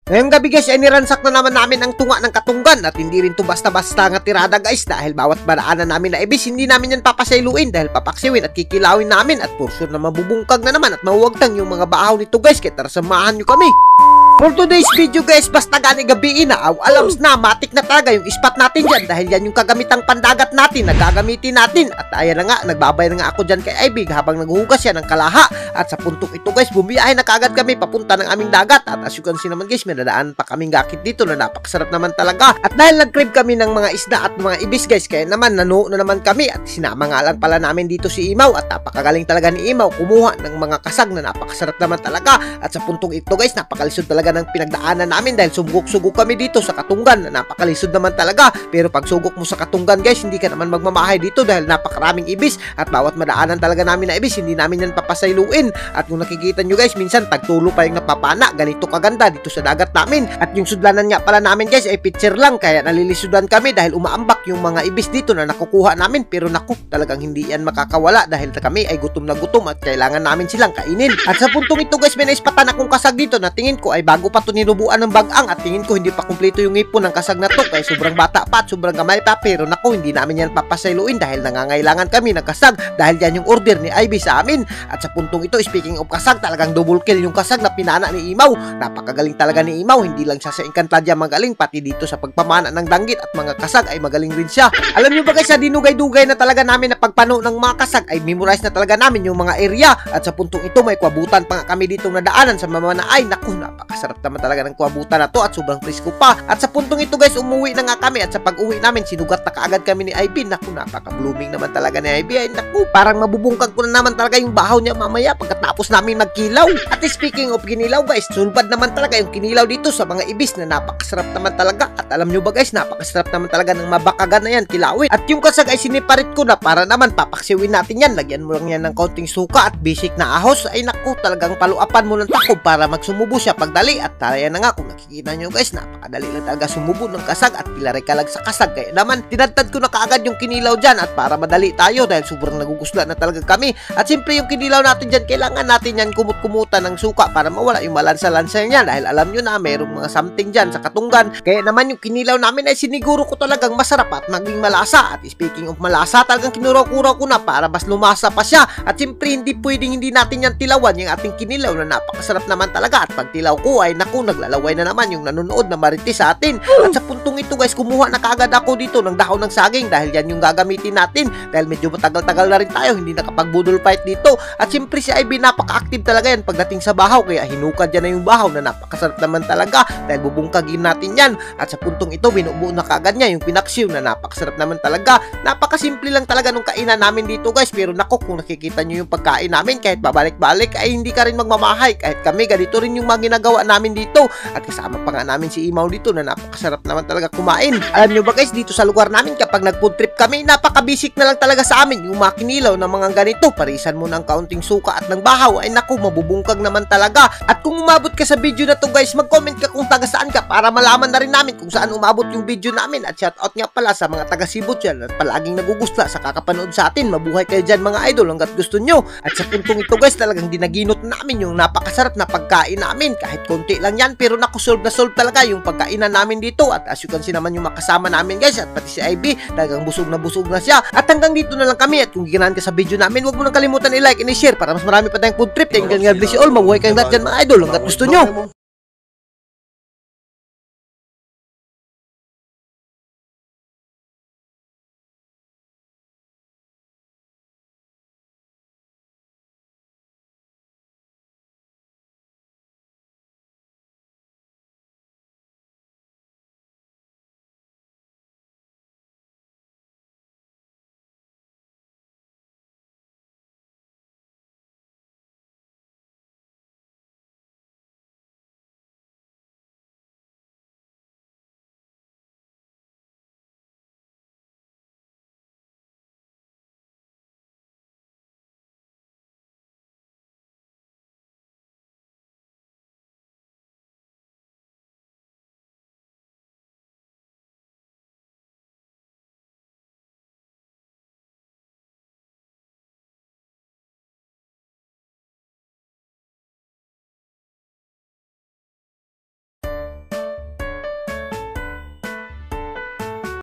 Ngayong gabi guys ay niransak na naman namin ang tunga ng Katunggan at hindi rin to basta-basta nga tirada guys dahil bawat baraanan namin na ibis hindi namin yan papasailuin dahil papaksiwin at kikilawin namin at for sure na mabubungkag na naman at mahuwagtang yung mga bahaw nito guys kaya tara samahan nyo kami. For today's video guys, basta gani gabiin na alams na matik na talaga yung spot natin dyan dahil yan yung kagamitang pandagat natin na gagamitin natin at ayan na nga, nagbabay na nga ako dyan kay Ivy habang naghuhugas yan ng kalaha at sa puntong ito guys, bumiyahe na kagad kami papunta ng aming dagat at as you can see naman guys, may nadaan pa kaming gakit dito na napakasarap naman talaga at dahil nag-crave kami ng mga isda at mga ibis guys, kaya naman nanuo na naman kami at sinama nga lang pala namin dito si Imaw at napakagaling talaga ni Imaw kumuha ng mga kasag na napakasarap naman talaga at sa puntong ito guys, napakalisod talaga ng pinagdaanan namin dahil sugok-sugok kami dito sa Katunggan na napakalisod naman talaga pero pag sugok mo sa Katunggan guys hindi ka naman magmamahay dito dahil napakaraming ibis at bawat madaanan talaga namin na ibis hindi namin yan papasailuin at kung nakikita nyo guys minsan tagtulo pa yung napapana ganito kaganda dito sa dagat namin at yung sudlanan nga pala namin guys ay picture lang kaya nalilisudan kami dahil umaambak yung mga ibis dito na nakukuha namin pero naku talagang hindi yan makakawala dahil kami ay gutom na gutom at kailangan namin silang kainin at sa puntong ito guys may naispatan akong kasag dito na tingin ko ay bago pa to ninubuan ng bagang at tingin ko hindi pa kumpleto yung ngipon ng kasag na to kaya sobrang bata pa at sobrang gamay pa pero naku hindi namin yan papasailuin dahil nangangailangan kami ng kasag dahil yan yung order ni Ivy sa amin at sa puntong ito speaking of kasag talagang double kill yung kasag na pinana ni Imaw napakagaling talaga ni Imaw hindi lang siya sa Encantadia magaling pati dito sa pagpamana ng danggit at mga kasag ay magaling rin siya alam nyo ba guys sa dinugay-dugay na talaga namin na pagpano ng mga kasag ay memorize na talaga namin yung mga area at sa puntong ito may kwabutan pa nga kami dito na daanan sa mamanaay naku napakasarap naman talaga ng kwabutan na to at sobrang presko pa at sa puntong ito guys umuwi na nga kami at sa pag-uwi namin sinugat na kaagad kami ni Ivy naku napaka-blooming naman talaga ni Ivy ay naku parang mabubungkag ko na naman talaga yung bahaw niya mamaya pagkatapos namin magkilaw at speaking of kinilaw guys sulbad naman talaga yung kinilaw dito sa mga ibis na napakasarap naman talaga at alam nyo ba guys napakasarap naman talaga ng mabakagan na yan kilawin at yung kasag ay siniparit ko na para naman papaksiwin natin yan lagyan mo lang yan ng kaunting suka at basic na ahos ay naku talagang paluapan mo ng takob para magsumubo siya pagdali at talayan na nga kung nakikita nyo guys napakadali lang talaga sumubo ng kasag at pilare ka lang sa kasag kaya naman tinadtad ko na kaagad yung kinilaw dyan at para madali tayo dahil sobrang nagugusla na talaga kami at siyempre yung kinilaw natin dyan kailangan natin yan kumut-kumutan ng suka para mawala yung malansa-lansa niya dahil alam nyo na mayroong mga something dyan sa Katunggan kaya naman yung kinilaw namin ay siniguro ko talagang masarap at maging malasa at speaking of malasa talagang kinuraw-kuraw ko na para mas lumasa pa siya at siyempre hindi pwedeng hindi natin yan tilawan yung ating kinilaw na napakasarap naman talaga at pag tilaw ko ay naku naglalaway na naman yung nanonood na marites sa atin at sa puntong ito guys kumuha na kaagad ako dito ng dahon ng saging dahil yan yung gagamitin natin dahil medyo matagal-tagal na rin tayo hindi nakapag-budol fight dito at siyempre si Ivy napaka-active talaga yan pagdating sa bahaw kaya hinukad yan na yung bahaw na napakasarap naman talaga dahil bubungkagin natin yan at sa puntong ito binubuo na kaagad niya yung pinaksiw na napakasarap naman talaga napakasimple lang talaga nung kainan namin dito guys pero naku kung nakikita nyo yung pagkain namin kahit babalik-balik ay hindi ka rin magmamahay kahit kami ganito rin yung mga ginagawa namin dito at kasama pa nga namin si Imaw dito na napakasarap naman talaga kumain alam nyo ba guys dito sa lugar namin kapag nag-food trip kami napaka-basic na lang talaga sa amin yung mga kinilaw na mga ganito parisan mo ng kaunting suka at ng bahaw ay naku mabubungkag naman talaga at kung umabot ka sa video na to guys mag-comment ka kung taga saan ka para malaman na rin namin kung saan umabot yung video namin at shoutout nga pala sa mga taga Cebu dyan at palaging nagugusla sa kakapanood sa atin mabuhay kayo dyan mga idol hanggat gusto nyo at sa puntong ito guys talagang dinaginot namin yung napakasarap na pagkain namin kahit konti lang yan pero naku solve na solve talaga yung pagkainan namin dito at as you can see naman yung makasama namin guys at pati si Ivy talagang busog na siya at hanggang dito na lang kami at kung ginahan ka sa video namin huwag mo nang kalimutan i-like and i-share para mas marami pa tayong food trip thank you and God bless you all mabuhay kayong lahat dyan mga idol hanggat gusto nyo.